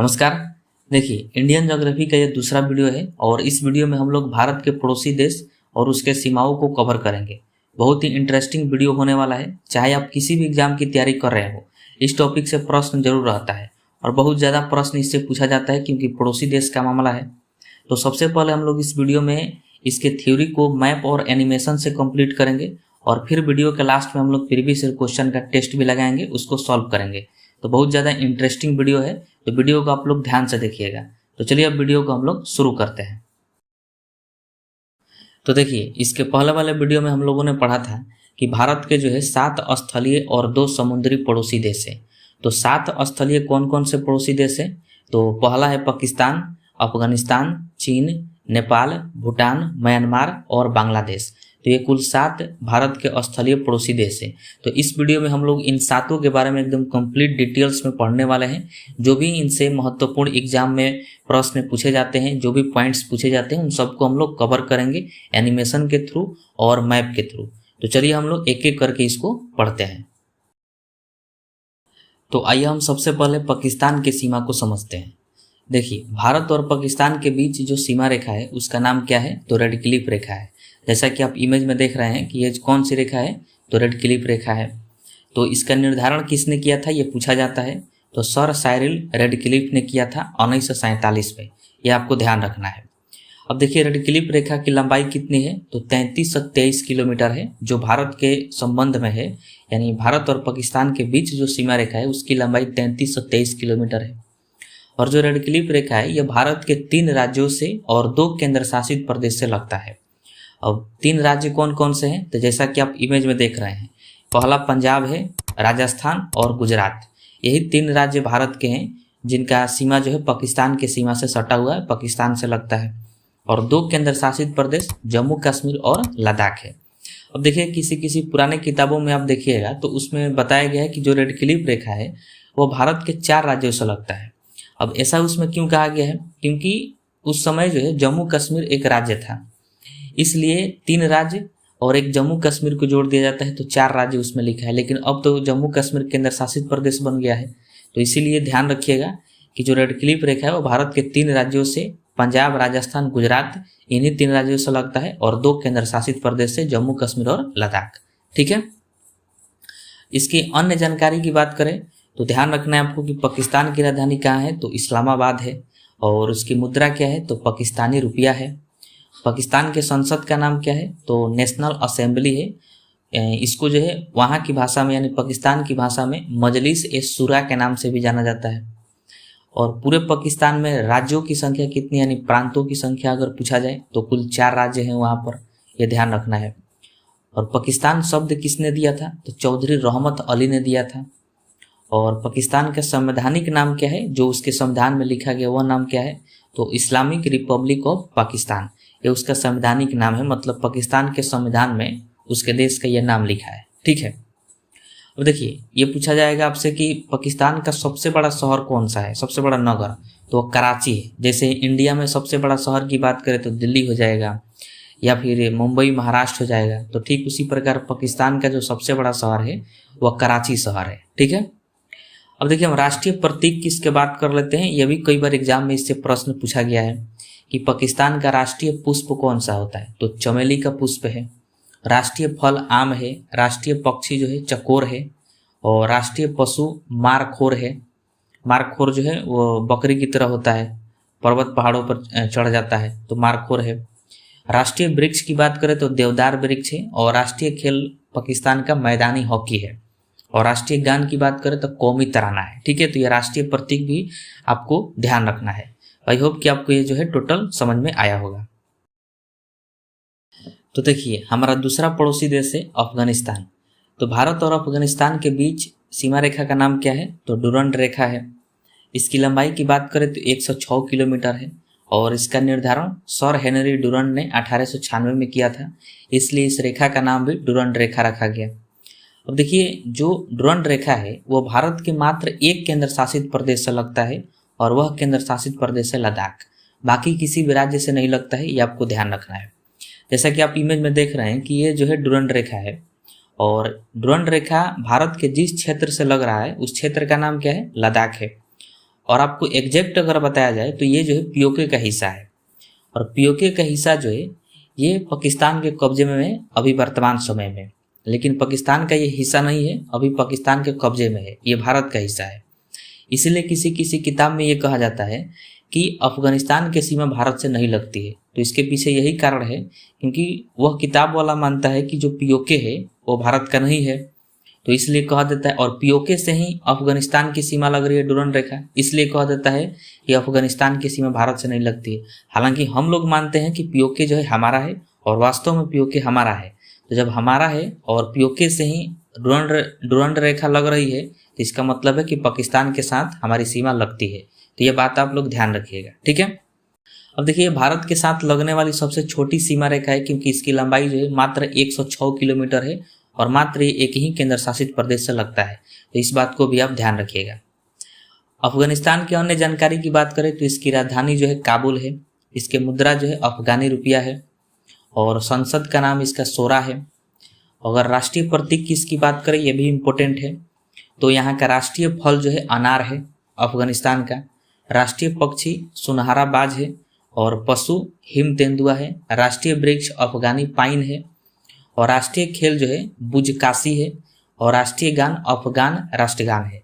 नमस्कार। देखिए, Indian geography का ये दूसरा वीडियो है और इस वीडियो में हम लोग भारत के पड़ोसी देश और उसके सीमाओं को कवर करेंगे। बहुत ही इंटरेस्टिंग वीडियो होने वाला है। चाहे आप किसी भी एग्जाम की तैयारी कर रहे हो, इस टॉपिक से प्रश्न जरूर रहता है और बहुत ज़्यादा प्रश्न इससे पूछा जाता है क्योंकि पड़ोसी देश का मामला है। तो सबसे पहले हम लोग इस वीडियो में इसके थ्योरी को मैप और एनिमेशन से कंप्लीट करेंगे और फिर वीडियो के लास्ट में हम लोग प्रीवियस ईयर क्वेश्चन का टेस्ट भी लगाएंगे, उसको सॉल्व करेंगे। तो बहुत ज़्यादा इंटरेस्टिंग वीडियो है, तो वीडियो को आप लोग ध्यान से देखिएगा। तो चलिए अब वीडियो को हम लोग शुरू करते हैं। तो देखिए, इसके पहले वाले वीडियो में हम लोगों ने पढ़ा था कि भारत के जो है 7 स्थलीय और 2 समुद्री पड़ोसी देश है। तो 7 स्थलीय कौन कौन से पड़ोसी देश है? तो पहला है पाकिस्तान, अफगानिस्तान, चीन, नेपाल, भूटान, म्यांमार और बांग्लादेश। तो ये कुल 7 भारत के स्थलीय पड़ोसी देश है। तो इस वीडियो में हम लोग इन 7 के बारे में एकदम कंप्लीट डिटेल्स में पढ़ने वाले हैं। जो भी इनसे महत्वपूर्ण एग्जाम में प्रश्न पूछे जाते हैं, जो भी पॉइंट्स पूछे जाते हैं, उन सबको हम लोग कवर करेंगे एनिमेशन के थ्रू और मैप के थ्रू। तो चलिए हम लोग एक एक करके इसको पढ़ते हैं। तो आइए हम सबसे पहले पाकिस्तान की सीमा को समझते हैं। देखिए, भारत और पाकिस्तान के बीच जो सीमा रेखा है उसका नाम क्या है? तो रेड क्लिफ रेखा है। जैसा कि आप इमेज में देख रहे हैं कि ये कौन सी रेखा है? तो रेड क्लिफ रेखा है। तो इसका निर्धारण किसने किया था, ये पूछा जाता है। तो सर साइरिल रेडक्लिफ ने किया था 1947 में। ये आपको ध्यान रखना है। अब देखिए, रेडक्लिफ रेखा की लंबाई कितनी है? तो 3323 किलोमीटर है, जो भारत के संबंध में है। यानी भारत और पाकिस्तान के बीच जो सीमा रेखा है उसकी लंबाई 3323 किलोमीटर है। और जो रेडक्लिफ रेखा है यह भारत के 3 राज्यों से और 2 केंद्र शासित प्रदेश से लगता है। अब 3 राज्य कौन कौन से हैं? तो जैसा कि आप इमेज में देख रहे हैं, पहला पंजाब है, राजस्थान और गुजरात। यही 3 राज्य भारत के हैं जिनका सीमा जो है पाकिस्तान के सीमा से सटा हुआ है, पाकिस्तान से लगता है। और 2 केंद्र शासित प्रदेश जम्मू कश्मीर और लद्दाख है। अब देखिए, किसी पुराने किताबों में आप देखिएगा तो उसमें बताया गया है कि जो रेडक्लिफ रेखा है वो भारत के 4 राज्यों से लगता है। अब ऐसा उसमें क्यों कहा गया है? क्योंकि उस समय जो है जम्मू कश्मीर एक राज्य था, इसलिए 3 राज्य और एक जम्मू कश्मीर को जोड़ दिया जाता है तो 4 राज्य उसमें लिखा है। लेकिन अब तो जम्मू कश्मीर केंद्र शासित प्रदेश बन गया है। तो इसीलिए ध्यान रखिएगा कि जो रेडक्लिफ रेखा है वो भारत के 3 राज्यों से, पंजाब, राजस्थान, गुजरात, इन्हीं 3 राज्यों से लगता है और 2 केंद्र शासित प्रदेश से, जम्मू कश्मीर और लद्दाख। ठीक है। इसकी अन्य जानकारी की बात करें तो ध्यान रखना है आपको कि पाकिस्तान की राजधानी कहाँ है? तो इस्लामाबाद है। और उसकी मुद्रा क्या है? तो पाकिस्तानी रुपया है। पाकिस्तान के संसद का नाम क्या है? तो नेशनल असेंबली है। इसको जो है वहाँ की भाषा में यानी पाकिस्तान की भाषा में मजलिस ए शूरा के नाम से भी जाना जाता है। और पूरे पाकिस्तान में राज्यों की संख्या कितनी, यानी प्रांतों की संख्या अगर पूछा जाए तो कुल 4 राज्य हैं वहाँ पर, यह ध्यान रखना है। और पाकिस्तान शब्द किसने दिया था? तो चौधरी रहमत अली ने दिया था। और पाकिस्तान का संवैधानिक नाम क्या है? जो उसके संविधान में लिखा गया वह नाम क्या है? तो इस्लामिक रिपब्लिक ऑफ पाकिस्तान, ये उसका संवैधानिक नाम है। मतलब पाकिस्तान के संविधान में उसके देश का यह नाम लिखा है। ठीक है। अब देखिए, ये पूछा जाएगा आपसे कि पाकिस्तान का सबसे बड़ा शहर कौन सा है, सबसे बड़ा नगर? तो कराची है। जैसे इंडिया में सबसे बड़ा शहर की बात करें तो दिल्ली हो जाएगा या फिर मुंबई महाराष्ट्र हो जाएगा। तो ठीक उसी प्रकार पाकिस्तान का जो सबसे बड़ा शहर है वह कराची शहर है। ठीक है। अब देखिए, हम राष्ट्रीय प्रतीक किसके बात कर लेते हैं। यह भी कई बार एग्जाम में इससे प्रश्न पूछा गया है कि पाकिस्तान का राष्ट्रीय पुष्प कौन सा होता है? तो चमेली का पुष्प है। राष्ट्रीय फल आम है। राष्ट्रीय पक्षी जो है चकोर है। और राष्ट्रीय पशु मारखोर है। मारखोर जो है वो बकरी की तरह होता है, पर्वत पहाड़ों पर चढ़ जाता है, तो मारखोर है। राष्ट्रीय वृक्ष की बात करें तो देवदार वृक्ष है। और राष्ट्रीय खेल पाकिस्तान का मैदानी हॉकी है। और राष्ट्रीय गान की बात करें तो कौमी तराना है। ठीक है। तो ये राष्ट्रीय प्रतीक भी आपको ध्यान रखना है। आई होप कि आपको ये जो है टोटल समझ में आया होगा। तो देखिए, हमारा दूसरा पड़ोसी देश है अफगानिस्तान। तो भारत और अफगानिस्तान के बीच सीमा रेखा का नाम क्या है? तो डुरंड रेखा है। इसकी लंबाई की बात करें तो 106 किलोमीटर है। और इसका निर्धारण सर हेनरी डुरंड ने 1896 में किया था, इसलिए इस रेखा का नाम भी डुरंड रेखा रखा गया। अब देखिए, जो डुरंड रेखा है वो भारत के मात्र 1 केंद्र शासित प्रदेश से लगता है और वह केंद्र शासित प्रदेश है लद्दाख। बाकी किसी भी राज्य से नहीं लगता है, ये आपको ध्यान रखना है। जैसा कि आप इमेज में देख रहे हैं कि ये जो है डुरंड रेखा है। और डुरंड रेखा भारत के जिस क्षेत्र से लग रहा है उस क्षेत्र का नाम क्या है? लद्दाख है। और आपको एग्जैक्ट अगर बताया जाए तो ये जो है पीओके का हिस्सा है, और पीओके का हिस्सा जो है ये पाकिस्तान के कब्जे में है अभी वर्तमान समय में, लेकिन पाकिस्तान का ये हिस्सा नहीं है, अभी पाकिस्तान के कब्जे में है, ये भारत का हिस्सा है। इसलिए किसी किसी किताब में ये कहा जाता है कि अफगानिस्तान की सीमा भारत से नहीं लगती है। तो इसके पीछे यही कारण है क्योंकि वह किताब वाला मानता है कि जो पीओके है वो भारत का नहीं है, तो इसलिए कहा देता है, और पीओके से ही अफगानिस्तान की सीमा लग रही है, डुरन रेखा, इसलिए कहा देता है कि अफगानिस्तान की सीमा भारत से नहीं लगती है। हालांकि हम लोग मानते हैं कि पीओके जो है हमारा है और वास्तव में पीओके हमारा है। तो जब हमारा है और पीओके से ही डुरन रेखा लग रही है तो इसका मतलब है कि पाकिस्तान के साथ हमारी सीमा लगती है। तो ये बात आप लोग ध्यान रखिएगा, ठीक है। अब देखिए, भारत के साथ लगने वाली सबसे छोटी सीमा रेखा है क्योंकि इसकी लंबाई जो है मात्र 106 किलोमीटर है और मात्र एक ही केंद्र शासित प्रदेश से लगता है। तो इस बात को भी आप ध्यान रखिएगा। अफगानिस्तान की अन्य जानकारी की बात करें तो इसकी राजधानी जो है काबुल है, इसके मुद्रा जो है अफगानी रुपया है और संसद का नाम इसका शोरा है। अगर राष्ट्रीय प्रतीक की इसकी बात करें, यह भी इम्पोर्टेंट है, तो यहाँ का राष्ट्रीय फल जो है अनार है अफगानिस्तान का। राष्ट्रीय पक्षी सुनहरा बाज है और पशु हिम तेंदुआ है। राष्ट्रीय वृक्ष अफगानी पाइन है और राष्ट्रीय खेल जो है बुजकाशी है और राष्ट्रीय गान अफगान राष्ट्रगान है।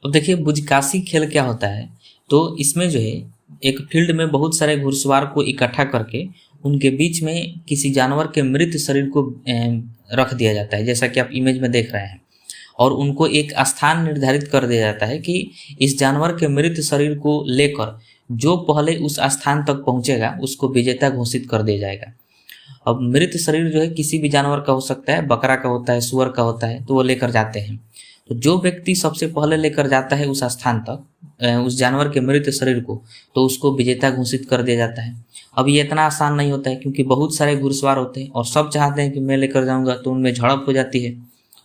अब देखिए, बुजकाशी खेल क्या होता है, तो इसमें जो है एक फील्ड में बहुत सारे घुड़सवार को इकट्ठा करके उनके बीच में किसी जानवर के मृत शरीर को रख दिया जाता है, जैसा कि आप इमेज में देख रहे हैं, और उनको एक स्थान निर्धारित कर दिया जाता है कि इस जानवर के मृत शरीर को लेकर जो पहले उस स्थान तक पहुंचेगा उसको विजेता घोषित कर दिया जाएगा। अब मृत शरीर जो है किसी भी जानवर का हो सकता है, बकरा का होता है, सुअर का होता है, तो वो लेकर जाते हैं। तो जो व्यक्ति सबसे पहले लेकर जाता है उस स्थान तक उस जानवर के मृत शरीर को, तो उसको विजेता घोषित कर दिया जाता है। अब ये इतना आसान नहीं होता है क्योंकि बहुत सारे घुड़सवार होते हैं और सब चाहते हैं कि मैं लेकर जाऊंगा, तो उनमें झड़प हो जाती है,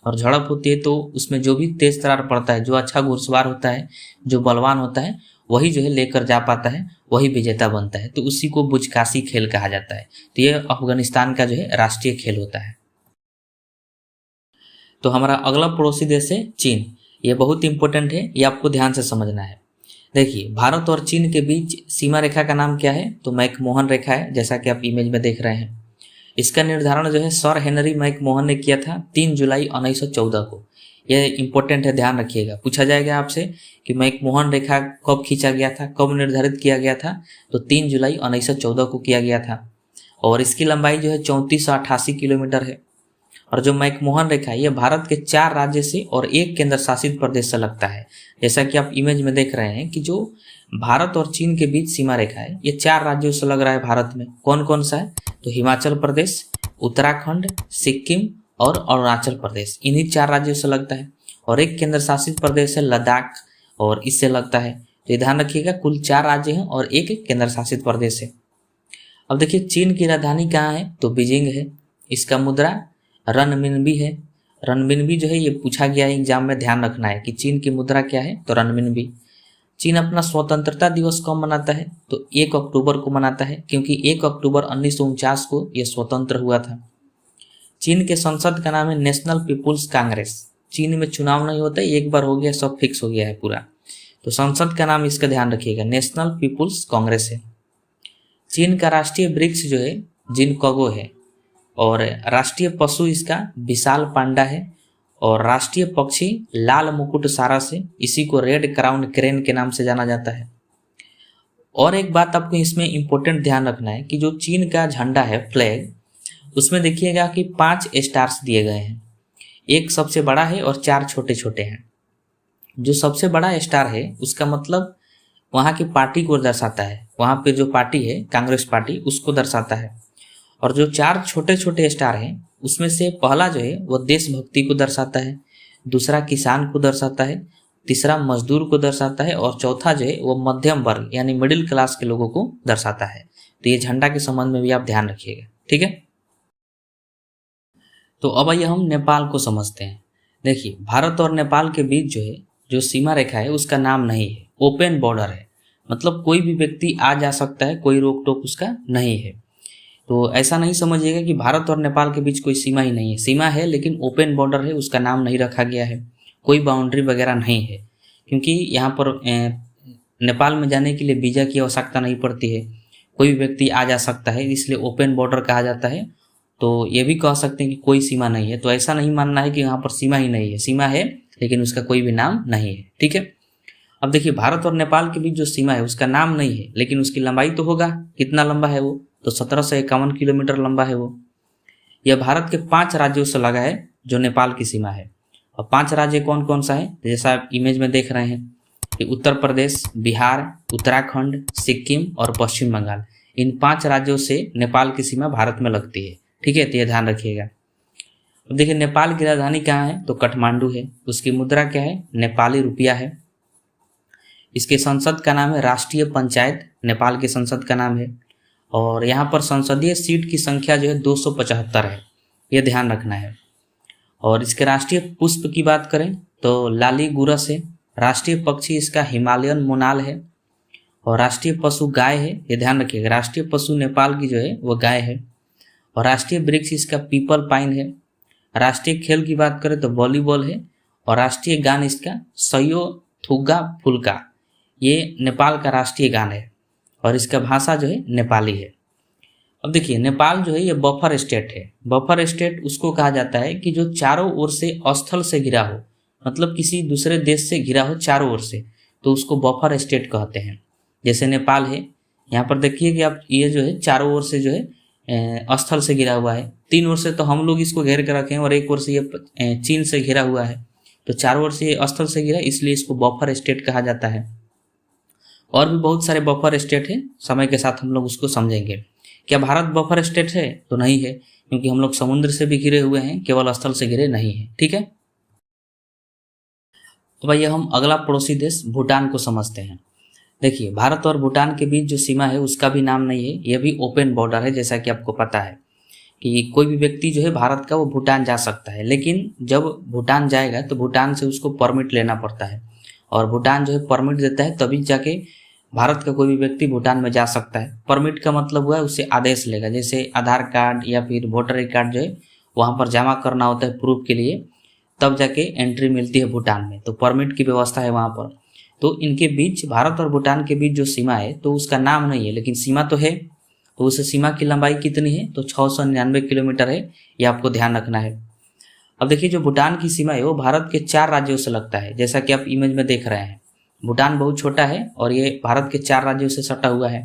और झड़प होती है तो उसमें जो भी तेज तरार पड़ता है, जो अच्छा घुड़सवार होता है, जो बलवान होता है, वही जो है लेकर जा पाता है, वही विजेता बनता है। तो उसी को बुजकाशी खेल कहा जाता है। तो ये अफगानिस्तान का जो है राष्ट्रीय खेल होता है। तो हमारा अगला पड़ोसी देश है चीन। ये बहुत इंपॉर्टेंट है, ये आपको ध्यान से समझना है। देखिए, भारत और चीन के बीच सीमा रेखा का नाम क्या है, तो मैकमोहन रेखा है, जैसा कि आप इमेज में देख रहे हैं। इसका निर्धारण जो है सर हेनरी मैकमोहन ने किया था 3 जुलाई 1914 को। यह इंपॉर्टेंट है, ध्यान रखिएगा। पूछा जाएगा आपसे कि मैकमोहन रेखा कब खींचा गया था, कब निर्धारित किया गया था, तो 3 जुलाई 1914 को किया गया था और इसकी लंबाई जो है 3488 किलोमीटर है। और जो मैकमोहन रेखा है ये भारत के 4 राज्य से और 1 केंद्र शासित प्रदेश से लगता है। जैसा कि आप इमेज में देख रहे हैं कि जो भारत और चीन के बीच सीमा रेखा है ये 4 राज्यों से लग रहा है भारत में। कौन कौन सा है, तो हिमाचल प्रदेश, उत्तराखंड, सिक्किम और अरुणाचल प्रदेश, इन्हीं 4 राज्यों से लगता है। और 1 केंद्र शासित प्रदेश है लद्दाख और इससे लगता है। तो ध्यान रखिएगा, कुल 4 राज्य हैं और 1 केंद्र शासित प्रदेश है। अब देखिए, चीन की राजधानी कहाँ है, तो बीजिंग है। इसका मुद्रा रनमिनबी है। रनमिनबी जो है ये पूछा गया है एग्जाम में, ध्यान रखना है कि चीन की मुद्रा क्या है, तो रनमिनबी। चीन अपना स्वतंत्रता दिवस कब मनाता है, तो 1 अक्टूबर को मनाता है, क्योंकि 1 अक्टूबर 1949 को यह स्वतंत्र हुआ था। चीन के संसद का नाम है नेशनल पीपुल्स कांग्रेस। चीन में चुनाव नहीं होता, एक बार हो गया सब फिक्स हो गया है पूरा। तो संसद का नाम इसका ध्यान रखिएगा, नेशनल पीपुल्स कांग्रेस है। चीन का राष्ट्रीय वृक्ष जो है जिनकगो है और राष्ट्रीय पशु इसका विशाल पांडा है और राष्ट्रीय पक्षी लाल मुकुट सारा से, इसी को रेड क्राउन क्रेन के नाम से जाना जाता है। और एक बात आपको इसमें इंपॉर्टेंट ध्यान रखना है कि जो चीन का झंडा है फ्लैग, उसमें देखिएगा कि 5 स्टार्स दिए गए हैं। एक सबसे बड़ा है और 4 छोटे छोटे हैं। जो सबसे बड़ा स्टार है उसका मतलब वहाँ की पार्टी को दर्शाता है, वहाँ पे जो पार्टी है कांग्रेस पार्टी उसको दर्शाता है। और जो 4 छोटे छोटे स्टार हैं उसमें से पहला जो है वो देशभक्ति को दर्शाता है, दूसरा किसान को दर्शाता है, तीसरा मजदूर को दर्शाता है और चौथा जो है वो मध्यम वर्ग यानी मिडिल क्लास के लोगों को दर्शाता है। तो ये झंडा के संबंध में भी आप ध्यान रखिएगा, ठीक है। तो अब आइए हम नेपाल को समझते हैं। देखिए, भारत और नेपाल के बीच जो है जो सीमा रेखा है उसका नाम नहीं है, ओपन बॉर्डर है, मतलब कोई भी व्यक्ति आ जा सकता है, कोई रोक टोक उसका नहीं है। तो ऐसा नहीं समझिएगा कि भारत और नेपाल के बीच कोई सीमा ही नहीं है, सीमा है लेकिन ओपन बॉर्डर है, उसका नाम नहीं रखा गया है, कोई बाउंड्री वगैरह नहीं है। क्योंकि यहाँ पर नेपाल में जाने के लिए वीज़ा की आवश्यकता नहीं पड़ती है, कोई भी व्यक्ति आ जा सकता है, इसलिए ओपन बॉर्डर कहा जाता है। तो ये भी कह सकते हैं कि कोई सीमा नहीं है। तो ऐसा नहीं मानना है कि यहाँ पर सीमा ही नहीं है, सीमा है लेकिन उसका कोई भी नाम नहीं है। ठीक है, अब देखिए भारत और नेपाल के बीच जो सीमा है उसका नाम नहीं है लेकिन उसकी लंबाई तो होगा। कितना लंबा है वो? तो 1751 किलोमीटर लंबा है वो। यह भारत के 5 राज्यों से लगा है जो नेपाल की सीमा है। और 5 राज्य कौन कौन सा है? जैसा आप इमेज में देख रहे हैं कि उत्तर प्रदेश, बिहार, उत्तराखंड, सिक्किम और पश्चिम बंगाल, इन 5 राज्यों से नेपाल की सीमा भारत में लगती है। ठीक है, तो यह ध्यान रखिएगा। अब देखिए नेपाल की राजधानी कहाँ है? तो काठमांडू है। उसकी मुद्रा क्या है? नेपाली रुपया है। इसके संसद का नाम है राष्ट्रीय पंचायत, नेपाल के संसद का नाम है। और यहाँ पर संसदीय सीट की संख्या जो है 275 है, ये ध्यान रखना है। और इसके राष्ट्रीय पुष्प की बात करें तो लाली गुरस है। राष्ट्रीय पक्षी इसका हिमालयन मोनाल है। और राष्ट्रीय पशु गाय है, ये ध्यान रखिएगा। राष्ट्रीय पशु नेपाल की जो है वो गाय है। और राष्ट्रीय वृक्ष इसका पीपल पाइन है। राष्ट्रीय खेल की बात करें तो वॉलीबॉल है। और राष्ट्रीय गान इसका सयो थुगा फुल्का, ये नेपाल का राष्ट्रीय गान है। और इसका भाषा जो है नेपाली है। अब देखिए नेपाल जो है ये बफर स्टेट है। बफर स्टेट उसको कहा जाता है कि जो चारों ओर से स्थल से घिरा हो, मतलब किसी दूसरे देश से घिरा हो चारों ओर से, तो उसको बफर स्टेट कहते हैं। जैसे नेपाल है, यहाँ पर देखिए कि आप ये जो है चारों ओर से जो है स्थल से घिरा हुआ है। 3 ओर से तो हम लोग इसको घेर कर रखे हैं और 1 ओर से ये चीन से घिरा हुआ है। तो चारों ओर से ये स्थल से घिरा, इसलिए इसको बफर स्टेट कहा जाता है। और भी बहुत सारे बफर स्टेट है, समय के साथ हम लोग उसको समझेंगे। क्या भारत बफर स्टेट है? तो नहीं है, क्योंकि हम लोग समुद्र से भी घिरे हुए हैं, केवल स्थल से घिरे नहीं है। ठीक है, तो भाई हम अगला पड़ोसी देश भूटान को समझते हैं। देखिए भारत और भूटान के बीच जो सीमा है उसका भी नाम नहीं है, यह भी ओपन बॉर्डर है। जैसा कि आपको पता है कि कोई भी व्यक्ति जो है भारत का वो भूटान जा सकता है, लेकिन जब भूटान जाएगा तो भूटान से उसको परमिट लेना पड़ता है। और भूटान जो है परमिट देता है, तभी जाके भारत का कोई भी व्यक्ति भूटान में जा सकता है। परमिट का मतलब हुआ है उससे आदेश लेगा, जैसे आधार कार्ड या फिर वोटर आई कार्ड जो है वहाँ पर जमा करना होता है प्रूफ के लिए, तब जाके एंट्री मिलती है भूटान में। तो परमिट की व्यवस्था है वहाँ पर। तो इनके बीच, भारत और भूटान के बीच जो सीमा है तो उसका नाम नहीं है लेकिन सीमा तो है। तो उस सीमा की लंबाई कितनी है? तो 699 किलोमीटर है, ये आपको ध्यान रखना है। अब देखिए जो भूटान की सीमा है वो भारत के 4 राज्यों से लगता है, जैसा कि आप इमेज में देख रहे हैं। भूटान बहुत छोटा है और ये भारत के 4 राज्यों से सटा हुआ है।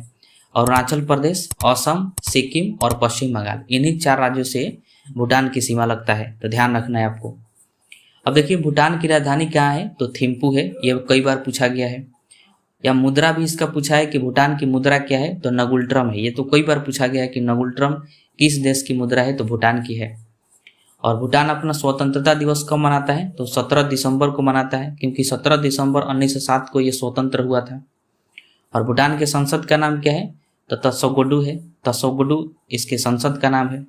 अरुणाचल प्रदेश, असम, सिक्किम और पश्चिम बंगाल, इन्हीं 4 राज्यों से भूटान की सीमा लगता है। तो ध्यान रखना है आपको। अब देखिए भूटान की राजधानी कहाँ है? तो थिम्पू है, ये कई बार पूछा गया है। या मुद्रा भी इसका पूछा है कि भूटान की मुद्रा क्या है? तो नगुल्ट्रम है, ये तो कई बार पूछा गया है कि नगुल्ट्रम किस देश की मुद्रा है? तो भूटान की है। और भूटान अपना स्वतंत्रता दिवस कब मनाता है? तो 17 दिसंबर को मनाता है, क्योंकि 17 दिसंबर 1907 को ये स्वतंत्र हुआ था। और भूटान के संसद का नाम क्या है? तो तसोगोडू है, तसोगोडू इसके संसद का नाम है।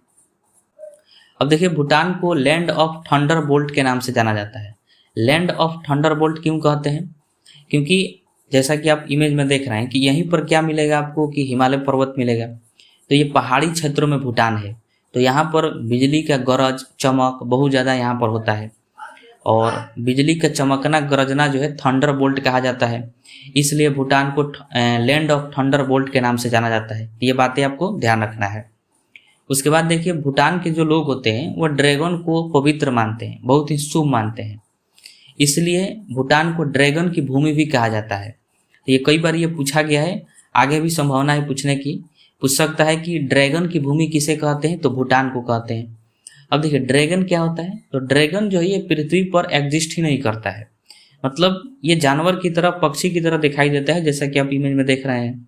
अब देखिए भूटान को लैंड ऑफ थंडर बोल्ट के नाम से जाना जाता है। लैंड ऑफ थंडर बोल्ट क्यों कहते हैं? क्योंकि जैसा कि आप इमेज में देख रहे हैं कि यहीं पर क्या मिलेगा आपको कि हिमालय पर्वत मिलेगा। तो ये पहाड़ी क्षेत्रों में भूटान है, तो यहाँ पर बिजली का गरज चमक बहुत ज़्यादा यहाँ पर होता है। और बिजली का चमकना गरजना जो है थंडर बोल्ट कहा जाता है, इसलिए भूटान को लैंड ऑफ थंडर बोल्ट के नाम से जाना जाता है। ये बातें आपको ध्यान रखना है। उसके बाद देखिए भूटान के जो लोग होते हैं वो ड्रैगन को पवित्र मानते हैं, बहुत ही शुभ मानते हैं, इसलिए भूटान को ड्रैगन की भूमि भी कहा जाता है। ये कई बार ये पूछा गया है, आगे भी संभावना है पूछने की, पूछ सकता है कि ड्रैगन की भूमि किसे कहते हैं? तो भूटान को कहते हैं। अब देखिए ड्रैगन क्या होता है? तो ड्रैगन जो है ये पृथ्वी पर एग्जिस्ट ही नहीं करता है, मतलब ये जानवर की तरह, पक्षी की तरह दिखाई देता है जैसा कि आप इमेज में देख रहे हैं,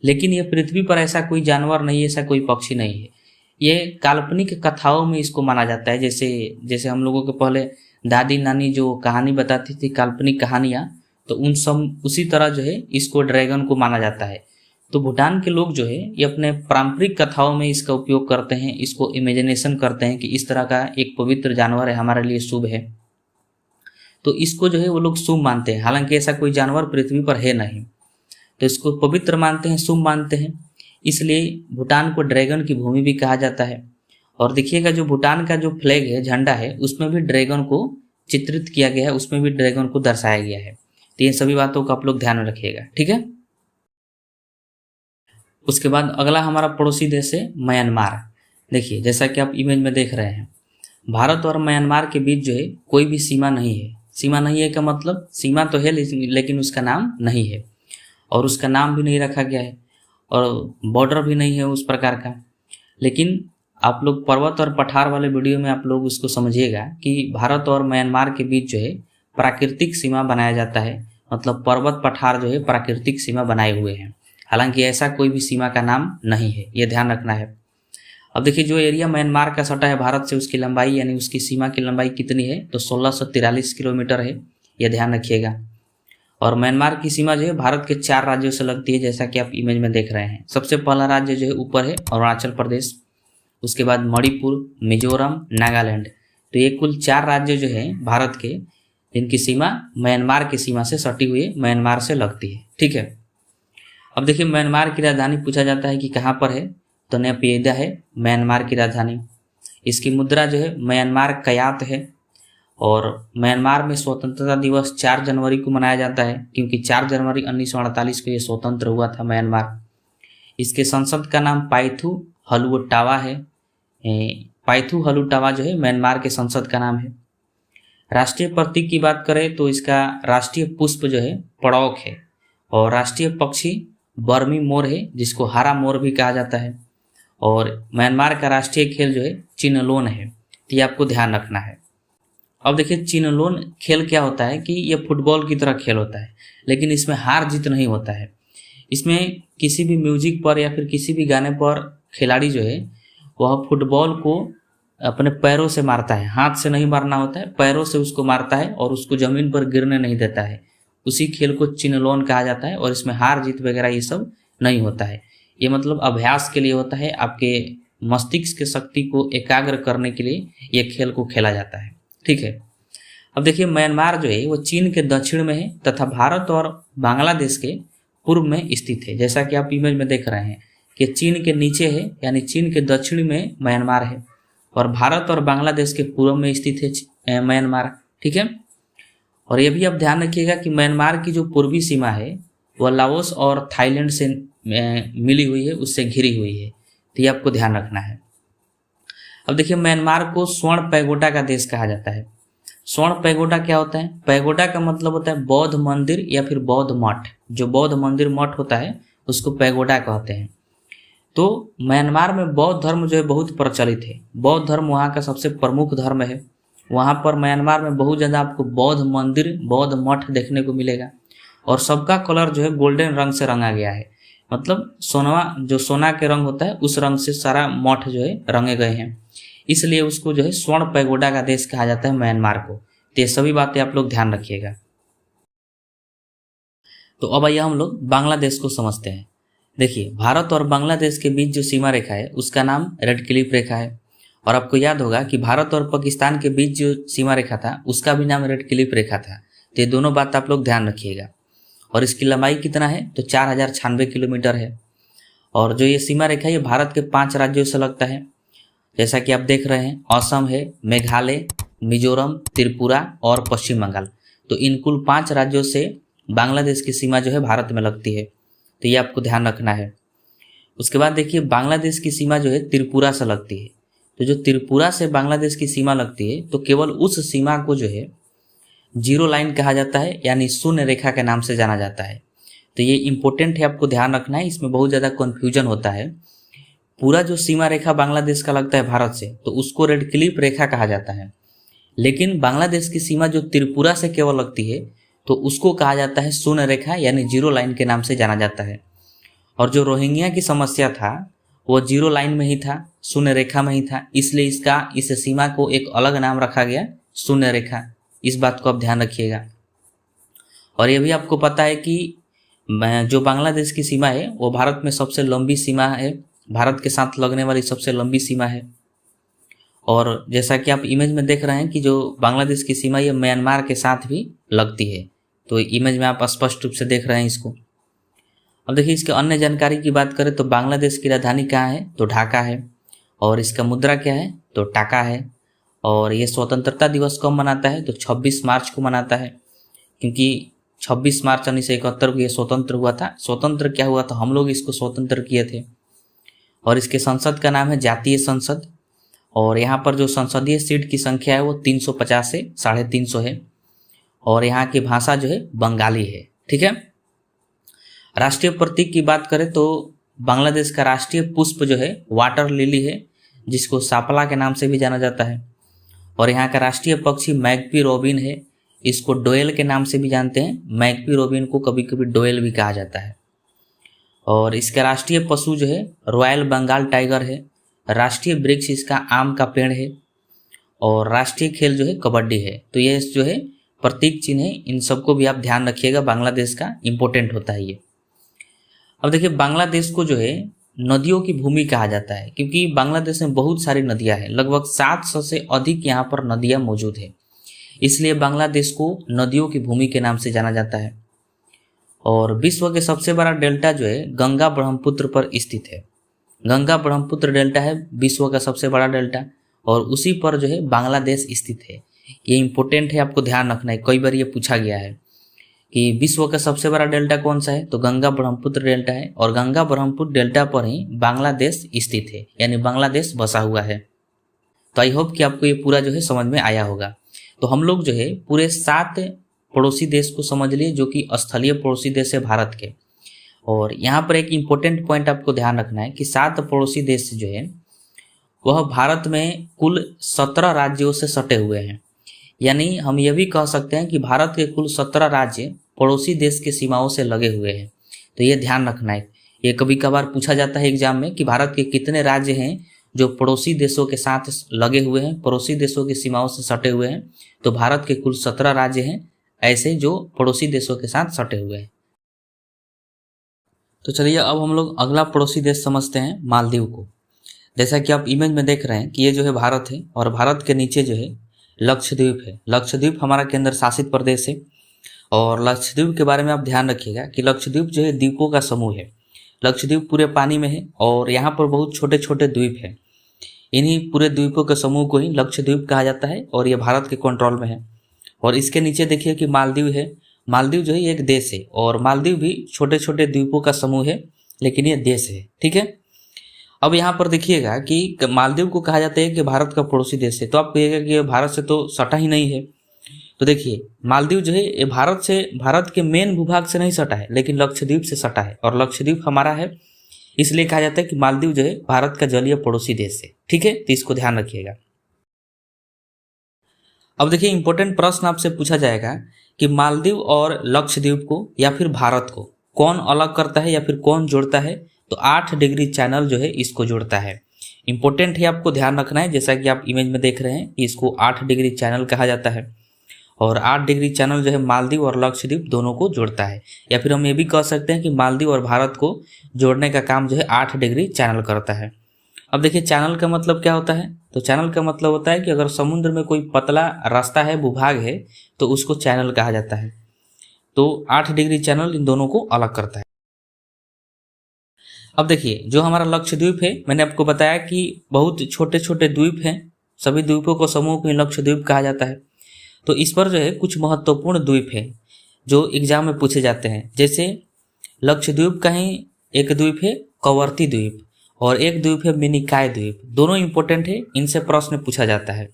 लेकिन ये पृथ्वी पर ऐसा कोई जानवर नहीं है, ऐसा कोई पक्षी नहीं है। ये काल्पनिक कथाओं में इसको माना जाता है, जैसे हम लोगों के पहले दादी नानी जो कहानी बताती थी, काल्पनिक कहानियाँ, तो उन सब उसी तरह जो है इसको ड्रैगन को माना जाता है। तो भूटान के लोग जो है ये अपने पारंपरिक कथाओं में इसका उपयोग करते हैं, इसको इमेजिनेशन करते हैं कि इस तरह का एक पवित्र जानवर है, हमारे लिए शुभ है, तो इसको जो है वो लोग शुभ मानते हैं। हालांकि ऐसा कोई जानवर पृथ्वी पर है नहीं, तो इसको पवित्र मानते हैं, शुभ मानते हैं, इसलिए भूटान को ड्रैगन की भूमि भी कहा जाता है। और देखिएगा जो भूटान का जो फ्लैग है, झंडा है, उसमें भी ड्रैगन को चित्रित किया गया है, उसमें भी ड्रैगन को दर्शाया गया है। तो तो ये सभी बातों का आप लोग ध्यान में रखिएगा, ठीक है। उसके बाद अगला हमारा पड़ोसी देश है म्यांमार। देखिए जैसा कि आप इमेज में देख रहे हैं, भारत और म्यांमार के बीच जो है कोई भी सीमा नहीं है। सीमा नहीं है का मतलब सीमा तो है लेकिन उसका नाम नहीं है, और उसका नाम भी नहीं रखा गया है, और बॉर्डर भी नहीं है उस प्रकार का। लेकिन आप लोग पर्वत और पठार वाले वीडियो में आप लोग उसको समझिएगा कि भारत और म्यांमार के बीच जो है प्राकृतिक सीमा बनाया जाता है, मतलब पर्वत पठार जो है प्राकृतिक सीमा बनाए हुए हैं। हालांकि ऐसा कोई भी सीमा का नाम नहीं है, ये ध्यान रखना है। अब देखिए जो एरिया म्यांमार का सटा है भारत से, उसकी लंबाई यानी उसकी सीमा की लंबाई कितनी है, तो 1643 किलोमीटर है, यह ध्यान रखिएगा। और म्यांमार की सीमा जो है भारत के 4 राज्यों से लगती है, जैसा कि आप इमेज में देख रहे हैं। सबसे पहला राज्य जो है ऊपर है अरुणाचल प्रदेश, उसके बाद मणिपुर, मिजोरम, नागालैंड। तो ये कुल 4 राज्य जो है भारत के, जिनकी सीमा म्यांमार की सीमा से सटी हुई म्यांमार से लगती है, ठीक है। अब देखिए म्यांमार की राजधानी पूछा जाता है कि कहाँ पर है, तो नयपीदा है म्यांमार की राजधानी। इसकी मुद्रा जो है म्यांमार कयात है, और म्यांमार में स्वतंत्रता दिवस 4 जनवरी को मनाया जाता है, क्योंकि 4 जनवरी 1948 को ये स्वतंत्र हुआ था म्यांमार। इसके संसद का नाम पाइथू हलुटावा है। पाइथू हलुटावा जो है म्यांमार के संसद का नाम है। राष्ट्रीय प्रतीक की बात करें तो इसका राष्ट्रीय पुष्प जो है पड़ौक है, और राष्ट्रीय पक्षी बर्मी मोर है, जिसको हरा मोर भी कहा जाता है। और म्यांमार का राष्ट्रीय खेल जो है चिनलोन है, तो ये आपको ध्यान रखना है। अब देखिए चिनलोन खेल क्या होता है कि ये फुटबॉल की तरह खेल होता है, लेकिन इसमें हार जीत नहीं होता है। इसमें किसी भी म्यूजिक पर या फिर किसी भी गाने पर खिलाड़ी जो है वह फुटबॉल को अपने पैरों से मारता है, हाथ से नहीं मारना होता है, पैरों से उसको मारता है और उसको जमीन पर गिरने नहीं देता है। उसी खेल को चिनलोन कहा जाता है, और इसमें हार जीत वगैरह ये सब नहीं होता है। ये मतलब अभ्यास के लिए होता है, आपके मस्तिष्क की शक्ति को एकाग्र करने के लिए ये खेल को खेला जाता है, ठीक है। अब देखिए म्यांमार जो है वो चीन के दक्षिण में है तथा भारत और बांग्लादेश के पूर्व में स्थित है। जैसा कि आप इमेज में देख रहे हैं कि चीन के नीचे है, यानी चीन के दक्षिण में म्यांमार है, और भारत और बांग्लादेश के पूर्व में स्थित है म्यांमार, ठीक है। और ये भी आप ध्यान रखिएगा कि म्यांमार की जो पूर्वी सीमा है वह लाओस और थाईलैंड से मिली हुई है, उससे घिरी हुई है, तो ये आपको ध्यान रखना है। अब देखिए म्यांमार को स्वर्ण पैगोडा का देश कहा जाता है। स्वर्ण पैगोडा क्या होता है? पैगोडा का मतलब होता है बौद्ध मंदिर या फिर बौद्ध मठ। जो बौद्ध मंदिर मठ होता है उसको पैगोडा कहते हैं। तो म्यांमार में बौद्ध धर्म जो है बहुत प्रचलित है। बौद्ध धर्म वहाँ का सबसे प्रमुख धर्म है। वहाँ पर म्यांमार में बहुत ज़्यादा आपको बौद्ध मंदिर, बौद्ध मठ देखने को मिलेगा, और सबका कलर जो है गोल्डन रंग से रंगा गया है। मतलब सोना, जो सोना के रंग होता है उस रंग से सारा मठ जो है रंगे गए हैं, इसलिए उसको जो है स्वर्ण पैगोडा का देश कहा जाता है म्यांमार को। तो ये सभी बातें आप लोग ध्यान रखिएगा। तो अब आइए हम लोग बांग्लादेश को समझते हैं। देखिए भारत और बांग्लादेश के बीच जो सीमा रेखा है उसका नाम रेड क्लिफ रेखा है, और आपको याद होगा कि भारत और पाकिस्तान के बीच जो सीमा रेखा था उसका भी नाम रेड क्लिफ रेखा था। तो ये दोनों बात आप लोग ध्यान रखिएगा। और इसकी लंबाई कितना है? तो 4096 किलोमीटर है। और जो ये सीमा रेखा है ये भारत के 5 राज्यों से लगता है, जैसा कि आप देख रहे हैं, असम है, मेघालय, मिजोरम, त्रिपुरा और पश्चिम बंगाल। तो इन कुल 5 राज्यों से बांग्लादेश की सीमा जो है भारत में लगती है, तो ये आपको ध्यान रखना है। उसके बाद देखिए बांग्लादेश की सीमा जो है त्रिपुरा से लगती है। तो जो त्रिपुरा से बांग्लादेश की सीमा लगती है तो केवल उस सीमा को जो है जीरो लाइन कहा जाता है, यानी शून्य रेखा के नाम से जाना जाता है। तो ये इंपॉर्टेंट है, आपको ध्यान रखना है, इसमें बहुत ज़्यादा कन्फ्यूजन होता है। पूरा जो सीमा रेखा बांग्लादेश का लगता है भारत से तो उसको रेड क्लिफ रेखा कहा जाता है, लेकिन बांग्लादेश की सीमा जो त्रिपुरा से केवल लगती है तो उसको कहा जाता है शून्य रेखा, यानी जीरो लाइन के नाम से जाना जाता है। और जो रोहिंग्या की समस्या था वो जीरो लाइन में ही था, शून्य रेखा में ही था, इसलिए इस सीमा को एक अलग नाम रखा गया, शून्य रेखा। इस बात को आप ध्यान रखिएगा। और ये भी आपको पता है कि जो बांग्लादेश की सीमा है वो भारत में सबसे लंबी सीमा है, भारत के साथ लगने वाली सबसे लंबी सीमा है। और जैसा कि आप इमेज में देख रहे हैं कि जो बांग्लादेश की सीमा ये म्यांमार के साथ भी लगती है, तो इमेज में आप स्पष्ट रूप से देख रहे हैं इसको। अब देखिए इसके अन्य जानकारी की बात करें तो बांग्लादेश की राजधानी कहाँ है? तो ढाका है। और इसका मुद्रा क्या है? तो टाका है। और ये स्वतंत्रता दिवस कब मनाता है? तो 26 मार्च को मनाता है, क्योंकि 26 मार्च 1971 को ये स्वतंत्र हुआ था। स्वतंत्र क्या हुआ था, हम लोग इसको स्वतंत्र किए थे। और इसके संसद का नाम है जातीय संसद। और यहाँ पर जो संसदीय सीट की संख्या है वो 350 से 350 है। और यहाँ की भाषा जो है बंगाली है। ठीक है। राष्ट्रीय प्रतीक की बात करें तो बांग्लादेश का राष्ट्रीय पुष्प जो है वाटर लिली है, जिसको सापला के नाम से भी जाना जाता है। और यहाँ का राष्ट्रीय पक्षी मैगपी रोबिन है, इसको डोयल के नाम से भी जानते हैं। मैगपी रोबिन को कभी कभी डोयल भी कहा जाता है। और इसका राष्ट्रीय पशु जो है रॉयल बंगाल टाइगर है। राष्ट्रीय वृक्ष इसका आम का पेड़ है। और राष्ट्रीय खेल जो है कबड्डी है। तो ये जो है प्रतीक चिन्ह है, इन सबको भी आप ध्यान रखिएगा, बांग्लादेश का इम्पोर्टेंट होता है ये। अब देखिए, बांग्लादेश को जो है नदियों की भूमि कहा जाता है, क्योंकि बांग्लादेश में बहुत सारी नदियां हैं, लगभग 700 से अधिक यहाँ पर नदियां मौजूद है, इसलिए बांग्लादेश को नदियों की भूमि के नाम से जाना जाता है। और विश्व के सबसे बड़ा डेल्टा जो है गंगा ब्रह्मपुत्र पर स्थित है। गंगा ब्रह्मपुत्र डेल्टा है विश्व का सबसे बड़ा डेल्टा, और उसी पर जो है बांग्लादेश स्थित है। ये इंपॉर्टेंट है, आपको ध्यान रखना है, कई बार ये पूछा गया है कि विश्व का सबसे बड़ा डेल्टा कौन सा है, तो गंगा ब्रह्मपुत्र डेल्टा है। और गंगा ब्रह्मपुत्र डेल्टा पर ही बांग्लादेश स्थित है, यानी बांग्लादेश बसा हुआ है। तो आई होप कि आपको ये पूरा जो है समझ में आया होगा। तो हम लोग जो है पूरे 7 पड़ोसी देश को समझ लिए, जो कि स्थलीय पड़ोसी देश है भारत के। और यहाँ पर एक इम्पोर्टेंट पॉइंट आपको ध्यान रखना है कि 7 पड़ोसी देश जो है वह भारत में कुल 17 राज्यों से सटे हुए हैं। यानी हम ये भी कह सकते हैं कि भारत के कुल 17 राज्य पड़ोसी देश के सीमाओं से लगे हुए हैं। तो ये ध्यान रखना है। ये कभी कभार पूछा जाता है एग्जाम में कि भारत के कितने राज्य हैं जो पड़ोसी देशों के साथ लगे हुए हैं, पड़ोसी देशों की सीमाओं से सटे हुए हैं। तो भारत के कुल 17 राज्य हैं ऐसे जो पड़ोसी देशों के साथ सटे हुए हैं। तो चलिए अब हम लोग अगला पड़ोसी देश समझते हैं, मालदीव को। जैसा कि आप इमेज में देख रहे हैं कि ये जो है भारत है, और भारत के नीचे जो है लक्षद्वीप है। लक्षद्वीप हमारा केंद्र शासित प्रदेश है। और लक्षद्वीप के बारे में आप ध्यान रखिएगा कि लक्षद्वीप जो है द्वीपों का समूह है। लक्षद्वीप पूरे पानी में है और यहाँ पर बहुत छोटे छोटे द्वीप हैं। इन्हीं पूरे द्वीपों के समूह को ही लक्षद्वीप कहा जाता है, और ये भारत के कंट्रोल में है। और इसके नीचे देखिए कि मालदीव है। मालदीव जो है एक देश है, और मालदीव भी छोटे छोटे द्वीपों का समूह है, लेकिन ये देश है। ठीक है। अब यहाँ पर देखिएगा कि मालदीव को कहा जाता है कि भारत का पड़ोसी देश है। तो आप कहिएगा कि ये भारत से तो सटा ही नहीं है। तो देखिए, मालदीव जो है ये भारत के मेन भूभाग से नहीं सटा है, लेकिन लक्षद्वीप से सटा है, और लक्षद्वीप हमारा है, इसलिए कहा जाता है कि मालदीव जो है भारत का जलीय पड़ोसी देश है। ठीक है, तो इसको ध्यान रखिएगा। अब देखिए, इंपॉर्टेंट प्रश्न आपसे पूछा जाएगा कि मालदीव और लक्षद्वीप को या फिर भारत को कौन अलग करता है या फिर कौन जोड़ता है, तो 8 डिग्री चैनल जो है इसको जोड़ता है। इंपॉर्टेंट है, आपको ध्यान रखना है। जैसा कि आप इमेज में देख रहे हैं कि इसको 8 डिग्री चैनल कहा जाता है, और 8 डिग्री चैनल जो है मालदीव और लक्षद्वीप दोनों को जोड़ता है। या फिर हम ये भी कह सकते हैं कि मालदीव और भारत को जोड़ने का काम जो है 8 डिग्री चैनल करता है। अब देखिए, चैनल का मतलब क्या होता है, तो चैनल का मतलब होता है कि अगर समुद्र में कोई पतला रास्ता है, भूभाग है, तो उसको चैनल कहा जाता है। तो 8 डिग्री चैनल इन दोनों को अलग करता है। अब देखिए, जो हमारा लक्षद्वीप है, मैंने आपको बताया कि बहुत छोटे छोटे द्वीप हैं, सभी द्वीपों को समूह को लक्षद्वीप कहा जाता है। तो इस पर जो है कुछ महत्वपूर्ण द्वीप है जो एग्जाम में पूछे जाते हैं। जैसे लक्षद्वीप का ही एक द्वीप है कवरती द्वीप, और एक द्वीप है मिनिकॉय द्वीप। दोनों इंपॉर्टेंट है, इनसे प्रश्न पूछा जाता है।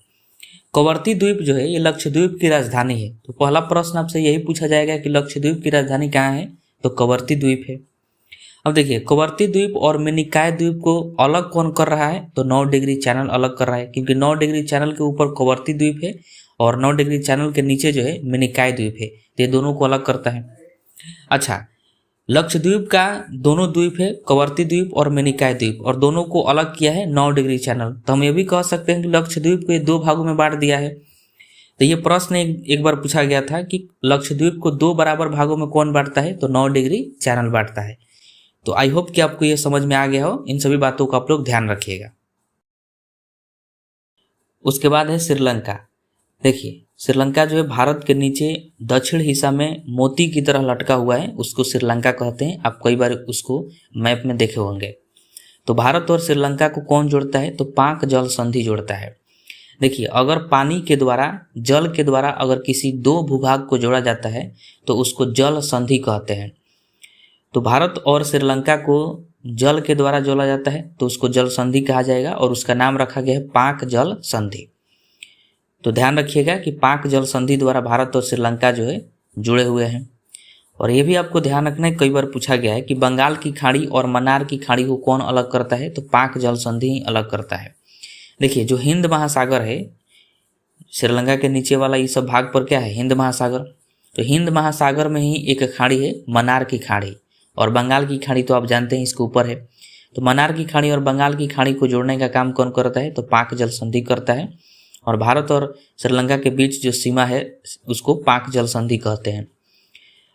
कवरती द्वीप जो है ये लक्षद्वीप की राजधानी है। तो पहला प्रश्न आपसे यही पूछा जाएगा कि लक्षद्वीप की राजधानी कहाँ है, तो कवरती द्वीप है। अब देखिए, कवरती द्वीप और मिनिकॉय द्वीप को अलग कौन कर रहा है, तो 9 डिग्री चैनल अलग कर रहा है, क्योंकि 9 डिग्री चैनल के ऊपर कवरती द्वीप है और 9 डिग्री चैनल के नीचे जो है मिनिकॉय द्वीप है। तो ये दोनों को अलग करता है। अच्छा, लक्षद्वीप का दोनों द्वीप है कवरती द्वीप और मिनिकॉय द्वीप, और दोनों को अलग किया है 9 डिग्री चैनल। तो हम ये भी कह सकते हैं कि लक्षद्वीप को 2 भागों में बांट दिया है। तो ये प्रश्न एक बार पूछा गया था कि लक्षद्वीप को 2 बराबर भागों में कौन बांटता है, तो 9 डिग्री चैनल बांटता है। तो आई होप कि आपको ये समझ में आ गया हो। इन सभी बातों का आप लोग ध्यान रखिएगा। उसके बाद है श्रीलंका। देखिए, श्रीलंका जो है भारत के नीचे दक्षिण हिस्सा में मोती की तरह लटका हुआ है, उसको श्रीलंका कहते हैं। आप कई बार उसको मैप में देखे होंगे। तो भारत और श्रीलंका को कौन जोड़ता है, तो पाक जल संधि जोड़ता है। देखिए, अगर पानी के द्वारा, जल के द्वारा अगर किसी दो भूभाग को जोड़ा जाता है तो उसको जल संधि कहते हैं। तो भारत और श्रीलंका को जल के द्वारा जोड़ा जाता है तो उसको जल संधि कहा जाएगा और उसका नाम रखा गया है पाक जल संधि। तो ध्यान रखिएगा कि पाक जल संधि द्वारा भारत और श्रीलंका जो है जुड़े हुए हैं। और ये भी आपको ध्यान रखना है, कई बार पूछा गया है कि बंगाल की खाड़ी और मन्नार की खाड़ी को कौन अलग करता है, तो पाक जल संधि ही अलग करता है। देखिए, जो हिंद महासागर है, श्रीलंका के नीचे वाला ये सब भाग पर क्या है, हिंद महासागर। तो हिंद महासागर में ही एक खाड़ी है मन्नार की खाड़ी, और बंगाल की खाड़ी तो आप जानते हैं इसके ऊपर है। तो मन्नार की खाड़ी और बंगाल की खाड़ी को जोड़ने का काम कौन करता है, तो पाक जल संधि करता है। और भारत और श्रीलंका के बीच जो सीमा है उसको पाक जल संधि कहते हैं।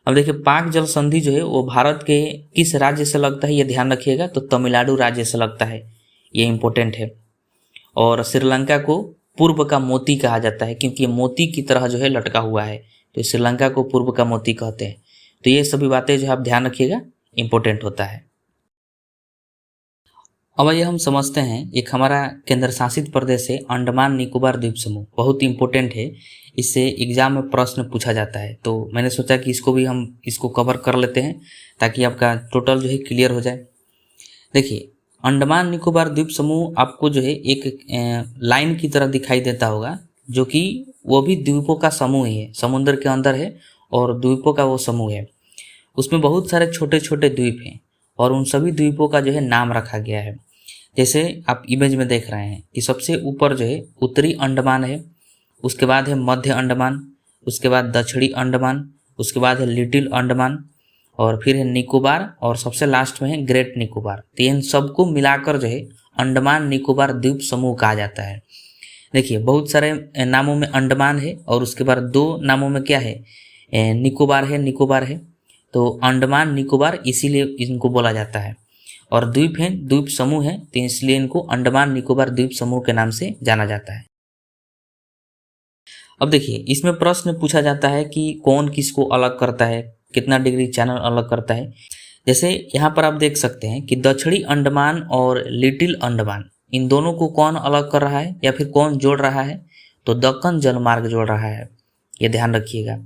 अब देखिए, पाक जल संधि जो है वो भारत के किस राज्य से लगता है, ये ध्यान रखिएगा, तो तमिलनाडु राज्य से लगता है, ये इंपॉर्टेंट है। और श्रीलंका को पूर्व का मोती कहा जाता है क्योंकि ये मोती की तरह जो है लटका हुआ है, तो श्रीलंका को पूर्व का मोती कहते हैं। तो ये सभी बातें जो आप ध्यान रखिएगा, इंपॉर्टेंट होता है। अब ये हम समझते हैं, एक हमारा केंद्र शासित प्रदेश है अंडमान निकोबार द्वीप समूह, बहुत इंपॉर्टेंट है, इससे एग्जाम में प्रश्न पूछा जाता है। तो मैंने सोचा कि इसको कवर कर लेते हैं ताकि आपका टोटल जो है क्लियर हो जाए। देखिए, अंडमान निकोबार द्वीप समूह आपको जो है एक लाइन की तरह दिखाई देता होगा, जो कि वो भी द्वीपों का समूह ही है, समुद्र के अंदर है और द्वीपों का वो समूह है। उसमें बहुत सारे छोटे छोटे द्वीप हैं और उन सभी द्वीपों का जो है नाम रखा गया है। जैसे आप इमेज में देख रहे हैं कि सबसे ऊपर जो है उत्तरी अंडमान है, उसके बाद है मध्य अंडमान, उसके बाद दक्षिणी अंडमान, उसके बाद है लिटिल अंडमान, और फिर है निकोबार, और सबसे लास्ट में है ग्रेट निकोबार। तो इन सबको मिलाकर जो है अंडमान निकोबार द्वीप समूह कहा जाता है। देखिए, बहुत सारे नामों में अंडमान है और उसके बाद दो नामों में क्या है, निकोबार है। तो अंडमान निकोबार इसीलिए इनको बोला जाता है, और द्वीप है, द्वीप समूह है, तो इसलिए इनको अंडमान निकोबार द्वीप समूह के नाम से जाना जाता है। अब देखिए, इसमें प्रश्न पूछा जाता है कि कौन किसको अलग करता है, कितना डिग्री चैनल अलग करता है। जैसे यहाँ पर आप देख सकते हैं कि दक्षिणी अंडमान और लिटिल अंडमान, इन दोनों को कौन अलग कर रहा है या फिर कौन जोड़ रहा है, तो दक्कन जलमार्ग जोड़ रहा है, ये ध्यान रखिएगा।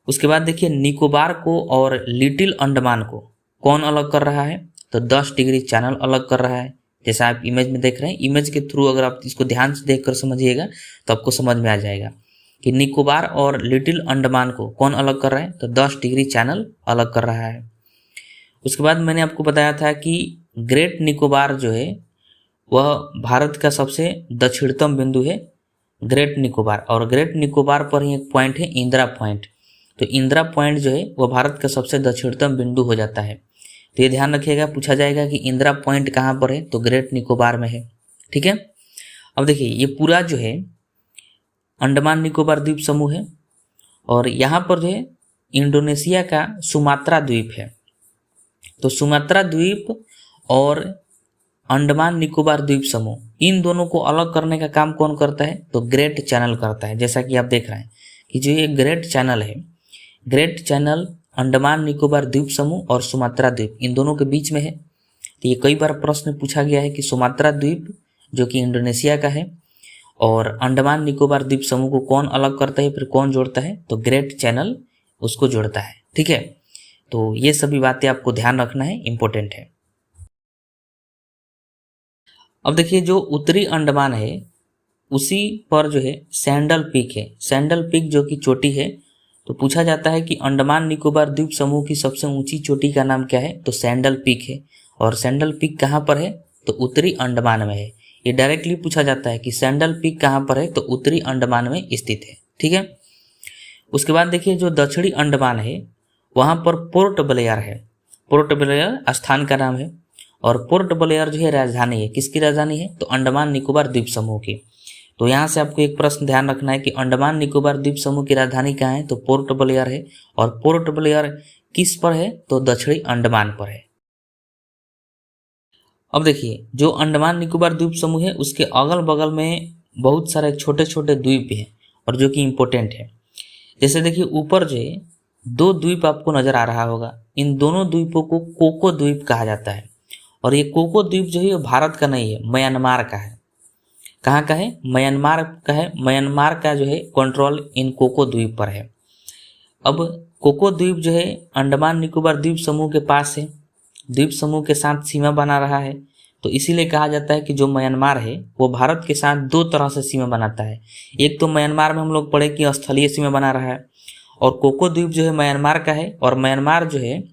उसके बाद देखिए, निकोबार को और लिटिल अंडमान को कौन अलग कर रहा है, तो 10 डिग्री चैनल अलग कर रहा है। जैसा आप इमेज में देख रहे हैं, इमेज के थ्रू अगर आप इसको ध्यान से देखकर समझिएगा तो आपको समझ में आ जाएगा कि निकोबार और लिटिल अंडमान को कौन अलग कर रहा है, तो 10 डिग्री चैनल अलग कर रहा है। उसके बाद मैंने आपको बताया था कि ग्रेट निकोबार जो है वह भारत का सबसे दक्षिणतम बिंदु है, ग्रेट निकोबार, और ग्रेट निकोबार पर ही एक पॉइंट है इंदिरा पॉइंट। तो इंदिरा पॉइंट जो है वह भारत का सबसे दक्षिणतम बिंदु हो जाता है। तो ये ध्यान रखिएगा, पूछा जाएगा कि इंदिरा पॉइंट कहाँ पर है, तो ग्रेट निकोबार में है। ठीक है। अब देखिए, ये पूरा जो है अंडमान निकोबार द्वीप समूह है, और यहाँ पर जो है इंडोनेशिया का सुमात्रा द्वीप है। तो सुमात्रा द्वीप और अंडमान निकोबार द्वीप समूह, इन दोनों को अलग करने का काम कौन करता है, तो ग्रेट चैनल करता है। जैसा कि आप देख रहे हैं कि जो ये ग्रेट चैनल है, ग्रेट चैनल अंडमान निकोबार द्वीप समूह और सुमात्रा द्वीप, इन दोनों के बीच में है। तो ये कई बार प्रश्न पूछा गया है कि सुमात्रा द्वीप जो कि इंडोनेशिया का है और अंडमान निकोबार द्वीप समूह को कौन अलग करता है, फिर कौन जोड़ता है, तो ग्रेट चैनल उसको जोड़ता है। ठीक है। तो ये सभी बातें आपको ध्यान रखना है, इंपॉर्टेंट है। अब देखिए, जो उत्तरी अंडमान है उसी पर जो है सैंडल पीक है, सैंडल पीक जो कि चोटी है। तो पूछा जाता है कि अंडमान निकोबार द्वीप समूह की सबसे ऊंची चोटी का नाम क्या है, तो सैंडल पीक है। और सैंडल पीक कहाँ पर है, तो उत्तरी अंडमान में है। ये डायरेक्टली पूछा जाता है कि सैंडल पीक कहाँ पर है, तो उत्तरी अंडमान में स्थित है। ठीक है। उसके बाद देखिए, जो दक्षिणी अंडमान है वहाँ पर पोर्ट ब्लेयर है। पोर्ट ब्लेयर स्थान का नाम है, और पोर्ट ब्लेयर जो है राजधानी है। किसकी राजधानी है, तो अंडमान निकोबार द्वीप समूह की। तो यहाँ से आपको एक प्रश्न ध्यान रखना है कि अंडमान निकोबार द्वीप समूह की राजधानी कहाँ है, तो पोर्ट ब्लेयर है। और पोर्ट ब्लेयर किस पर है, तो दक्षिणी अंडमान पर है। अब देखिए, जो अंडमान निकोबार द्वीप समूह है उसके अगल बगल में बहुत सारे छोटे छोटे द्वीप हैं और जो कि इम्पोर्टेंट है। जैसे देखिए, ऊपर जो है 2 द्वीप आपको नजर आ रहा होगा, इन दोनों द्वीपों को कोको द्वीप कहा जाता है। और ये कोको द्वीप जो है भारत का नहीं है, म्यांमार का है। कहाँ का है? म्यांमार का है। म्यांमार का जो है कंट्रोल इन कोको द्वीप पर है। अब कोको द्वीप जो है अंडमान निकोबार द्वीप समूह के पास है, द्वीप समूह के साथ सीमा बना रहा है। तो इसीलिए कहा जाता है कि जो म्यांमार है वो भारत के साथ दो तरह से सीमा बनाता है। एक तो म्यांमार में हम लोग पढ़े कि स्थलीय सीमा बना रहा है, और कोको द्वीप जो है म्यांमार का है, और म्यांमार जो है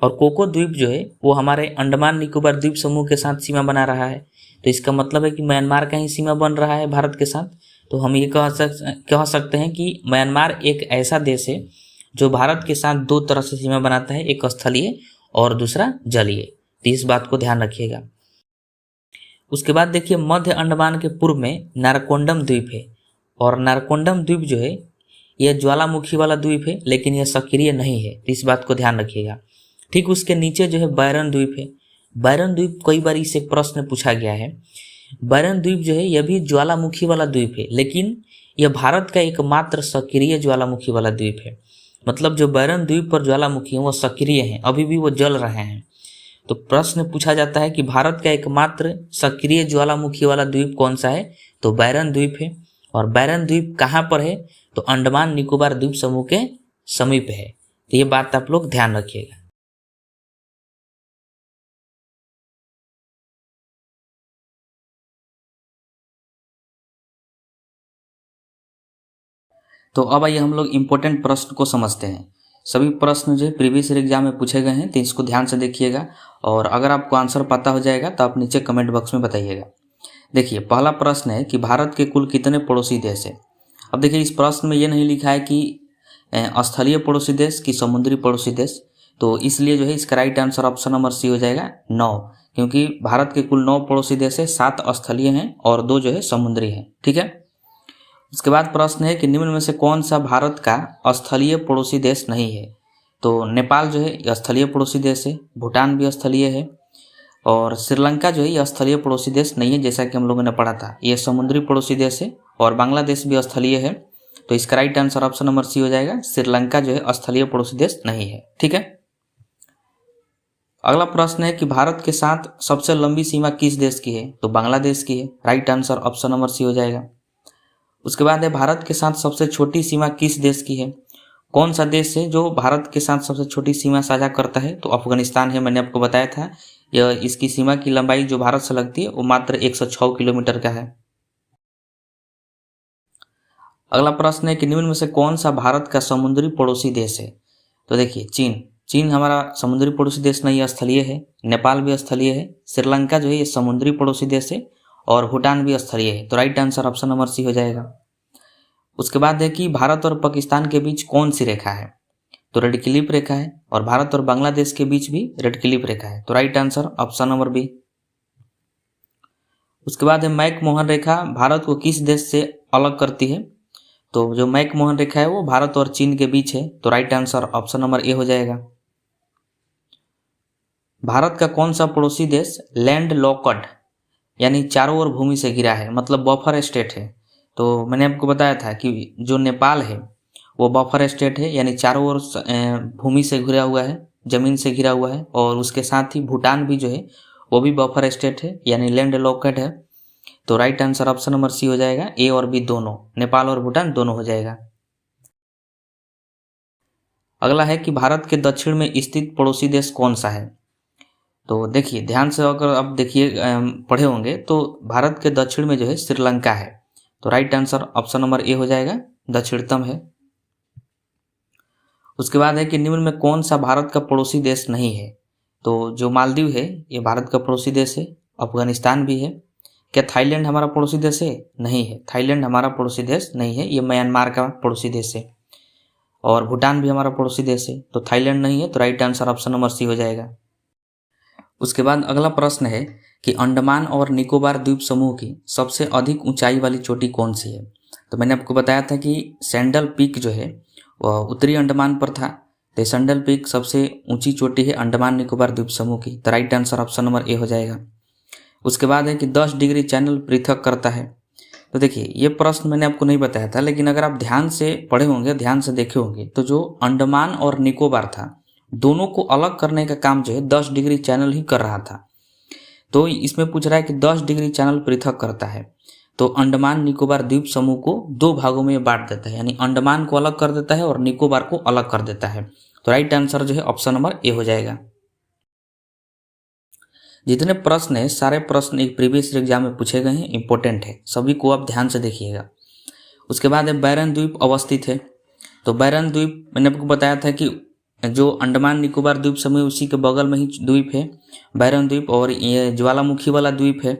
और कोको द्वीप जो है वो हमारे अंडमान निकोबार द्वीप समूह के साथ सीमा बना रहा है। तो इसका मतलब है कि म्यांमार का ही सीमा बन रहा है भारत के साथ। तो हम ये कह सकते हैं कि म्यांमार एक ऐसा देश है जो भारत के साथ दो तरह से सीमा बनाता है, एक स्थलीय और दूसरा जलीय। तो इस बात को ध्यान रखिएगा। उसके बाद देखिए मध्य अंडमान के पूर्व में नारकोंडम द्वीप है, और नारकोंडम द्वीप जो है यह ज्वालामुखी वाला द्वीप है, लेकिन यह सक्रिय नहीं है। तो इस बात को ध्यान रखिएगा। ठीक उसके नीचे जो है बैरन द्वीप है। बैरन द्वीप कई बार इसे प्रश्न पूछा गया है। बैरन द्वीप जो है यह भी ज्वालामुखी वाला द्वीप है, लेकिन यह भारत का एकमात्र सक्रिय ज्वालामुखी वाला द्वीप है। मतलब जो बैरन द्वीप पर ज्वालामुखी है वो सक्रिय हैं, अभी भी वो जल रहे हैं। तो प्रश्न पूछा जाता है कि भारत का एकमात्र सक्रिय ज्वालामुखी वाला द्वीप कौन सा है? तो बैरन द्वीप है। और बैरन द्वीप कहाँ पर है? तो अंडमान निकोबार द्वीप समूह के समीप है। तो ये बात आप लोग ध्यान रखिएगा। तो अब आइए हम लोग इम्पोर्टेंट प्रश्न को समझते हैं। सभी प्रश्न जो है प्रीवियस ईयर एग्जाम में पूछे गए हैं, तो इसको ध्यान से देखिएगा, और अगर आपको आंसर पता हो जाएगा तो आप नीचे कमेंट बॉक्स में बताइएगा। देखिए पहला प्रश्न है कि भारत के कुल कितने पड़ोसी देश है? अब देखिए इस प्रश्न में ये नहीं लिखा है कि स्थलीय पड़ोसी देश कि समुद्री पड़ोसी देश, तो इसलिए जो है इसका right answer option number C हो जाएगा 9, क्योंकि भारत के कुल 9 पड़ोसी देश है, 7 स्थलीय हैं और 2 जो है समुद्री हैं। ठीक है। उसके बाद प्रश्न है कि निम्न में से कौन सा भारत का स्थलीय पड़ोसी देश नहीं है? तो नेपाल जो है स्थलीय पड़ोसी देश है, भूटान भी स्थलीय है, और श्रीलंका जो है ये स्थलीय पड़ोसी देश नहीं है, जैसा कि हम लोगों ने पढ़ा था। ये समुद्री पड़ोसी देश है, और बांग्लादेश भी स्थलीय है। तो इसका right answer option number C हो जाएगा, श्रीलंका जो है स्थलीय पड़ोसी देश नहीं है। ठीक है। अगला प्रश्न है कि भारत के साथ सबसे लंबी सीमा किस देश की है? तो बांग्लादेश की है। Right answer option number C हो जाएगा। उसके बाद है भारत के साथ सबसे छोटी सीमा किस देश की है? कौन सा देश है जो भारत के साथ सबसे छोटी सीमा साझा करता है? तो अफगानिस्तान है, मैंने आपको बताया था। यह इसकी सीमा की लंबाई जो भारत से लगती है वो मात्र 106 किलोमीटर का है। अगला प्रश्न है कि निम्न में से कौन सा भारत का समुद्री पड़ोसी देश है? तो देखिए चीन हमारा समुद्री पड़ोसी देश नहीं, स्थलीय है। नेपाल भी स्थलीय है। श्रीलंका जो है ये समुद्री पड़ोसी देश है, और भूटान भी स्थलीय है। तो right answer option number C हो जाएगा। उसके बाद है कि भारत और पाकिस्तान के बीच कौन सी रेखा है? तो रेड क्लिफ रेखा है, और भारत और बांग्लादेश के बीच भी रेड क्लिफ रेखा है। तो right answer option number B. उसके बाद है मैक-मोहन रेखा भारत को किस देश से अलग करती है? तो जो मैक-मोहन रेखा है वो भारत और चीन के बीच है। तो right answer option number A हो जाएगा। भारत का कौन सा पड़ोसी देश लैंड लॉकड यानी चारों ओर भूमि से घिरा है, मतलब बफर स्टेट है? तो मैंने आपको बताया था कि जो नेपाल है वो बफर स्टेट है, यानी चारों ओर भूमि से घिरा हुआ है, जमीन से घिरा हुआ है। और उसके साथ ही भूटान भी जो है वो भी बफर स्टेट है, यानी लैंड लॉकड है। तो right answer option number C हो जाएगा, ए और बी दोनों, नेपाल और भूटान दोनों हो जाएगा। अगला है कि भारत के दक्षिण में स्थित पड़ोसी देश कौन सा है? तो देखिए ध्यान से अगर आप देखिए पढ़े होंगे तो भारत के दक्षिण में जो है श्रीलंका है। तो right answer option number A हो जाएगा, दक्षिणतम है। उसके बाद है कि निम्न में कौन सा भारत का पड़ोसी देश नहीं है? तो जो मालदीव है ये भारत का पड़ोसी देश है। अफगानिस्तान भी है। क्या थाईलैंड हमारा पड़ोसी देश है? नहीं है, थाईलैंड हमारा पड़ोसी देश नहीं है, ये म्यांमार का पड़ोसी देश है। और भूटान भी हमारा पड़ोसी देश है। तो थाईलैंड नहीं है। तो right answer option number C हो जाएगा। उसके बाद अगला प्रश्न है कि अंडमान और निकोबार द्वीप समूह की सबसे अधिक ऊंचाई वाली चोटी कौन सी है? तो मैंने आपको बताया था कि सैंडल पीक जो है वह उत्तरी अंडमान पर था। तो सैंडल पीक सबसे ऊंची चोटी है अंडमान निकोबार द्वीप समूह की। तो right answer option number A हो जाएगा। उसके बाद है कि 10 डिग्री चैनल पृथक करता है। तो देखिए ये प्रश्न मैंने आपको नहीं बताया था, लेकिन अगर आप ध्यान से पढ़े होंगे, ध्यान से देखे होंगे, तो जो अंडमान और निकोबार था दोनों को अलग करने का काम जो है 10 डिग्री चैनल ही कर रहा था। तो इसमें पूछ रहा है कि 10 डिग्री चैनल पृथक करता है। तो अंडमान निकोबार द्वीप समूह को दो भागों में बांट देता है, यानी अंडमान को अलग कर देता है और निकोबार को अलग कर देता है। तो राइट आंसर जो है ऑप्शन नंबर ए हो जाएगा। जितने प्रश्न है सारे प्रश्न एक प्रीवियस एग्जाम में पूछे गए हैं, इंपॉर्टेंट है, सभी को आप ध्यान से देखिएगा। उसके बाद है बैरन द्वीप अवस्थित है। तो बैरन द्वीप मैंने आपको बताया था कि जो अंडमान निकोबार द्वीप समूह उसी के बगल में ही द्वीप है बैरन द्वीप, और ये ज्वालामुखी वाला द्वीप है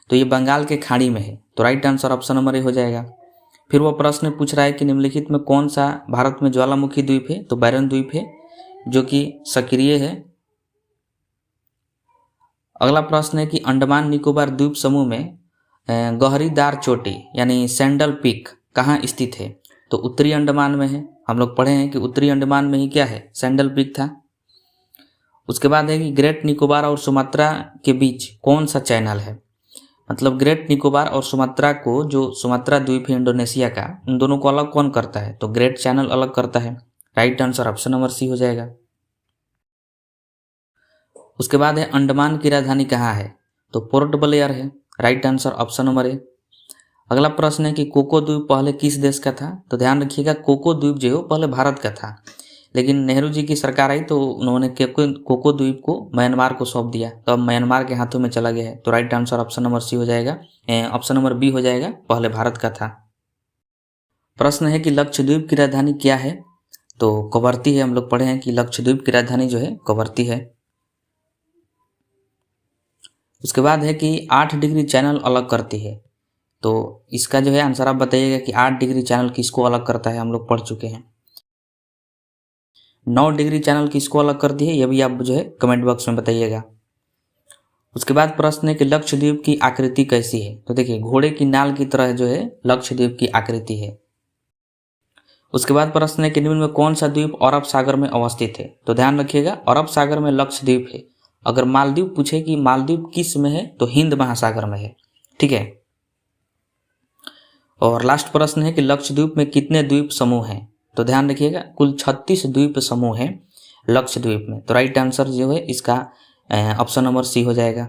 तो ये बंगाल के खाड़ी में है। तो right answer option number A हो जाएगा। फिर वो प्रश्न पूछ रहा है कि निम्नलिखित में कौन सा भारत में ज्वालामुखी द्वीप है, तो बैरन द्वीप है जो कि सक्रिय है। अगला प्रश्न है कि अंडमान निकोबार द्वीप समूह में गहरीदार चोटी यानी सैंडल पीक कहाँ स्थित है, तो उत्तरी अंडमान में है। हम लोग पढ़े हैं कि उत्तरी अंडमान में ही क्या है, सैंडल पीक था। उसके बाद है कि ग्रेट निकोबार और सुमात्रा के बीच कौन सा चैनल है, मतलब ग्रेट निकोबार और सुमात्रा को, जो सुमात्रा द्वीप है इंडोनेशिया का, उन दोनों को अलग कौन करता है, तो ग्रेट चैनल अलग करता है। Right answer option number C हो जाएगा। उसके बाद है अंडमान की राजधानी कहाँ है, तो पोर्ट ब्लेयर है। Right answer option number A. अगला प्रश्न है कि कोको द्वीप पहले किस देश का था, तो ध्यान रखिएगा कोको द्वीप जो है पहले भारत का था, लेकिन नेहरू जी की सरकार आई तो उन्होंने कोको द्वीप को म्यांमार को सौंप दिया, तो अब म्यांमार के हाथों में चला गया है। तो right answer option number C हो जाएगा, ऑप्शन नंबर बी हो जाएगा, पहले भारत का था। प्रश्न है कि लक्षद्वीप की राजधानी क्या है, तो कवरत्ती है। हम लोग पढ़े हैं कि लक्षद्वीप की राजधानी जो है कवरत्ती है। उसके बाद है कि 8 डिग्री चैनल अलग करती है, तो इसका जो है आंसर आप बताइएगा कि 8 डिग्री चैनल किसको अलग करता है, हम लोग पढ़ चुके हैं। 9 डिग्री चैनल किसको अलग करती है, यह भी आप जो है कमेंट बॉक्स में बताइएगा। उसके बाद प्रश्न है कि लक्षद्वीप की आकृति कैसी है, तो देखिए घोड़े की नाल की तरह जो है लक्षद्वीप की आकृति है। उसके बाद प्रश्न है कि निम्न में कौन सा द्वीप अरब सागर में अवस्थित है, तो ध्यान रखिएगा अरब सागर में लक्षद्वीप है। अगर मालदीव पूछे कि मालदीव किस में है, तो हिंद महासागर में है, ठीक है। और लास्ट प्रश्न है कि लक्षद्वीप में कितने द्वीप समूह हैं, तो ध्यान रखिएगा कुल 36 द्वीप समूह हैं लक्षद्वीप में। तो राइट आंसर जो है इसका ऑप्शन नंबर सी हो जाएगा।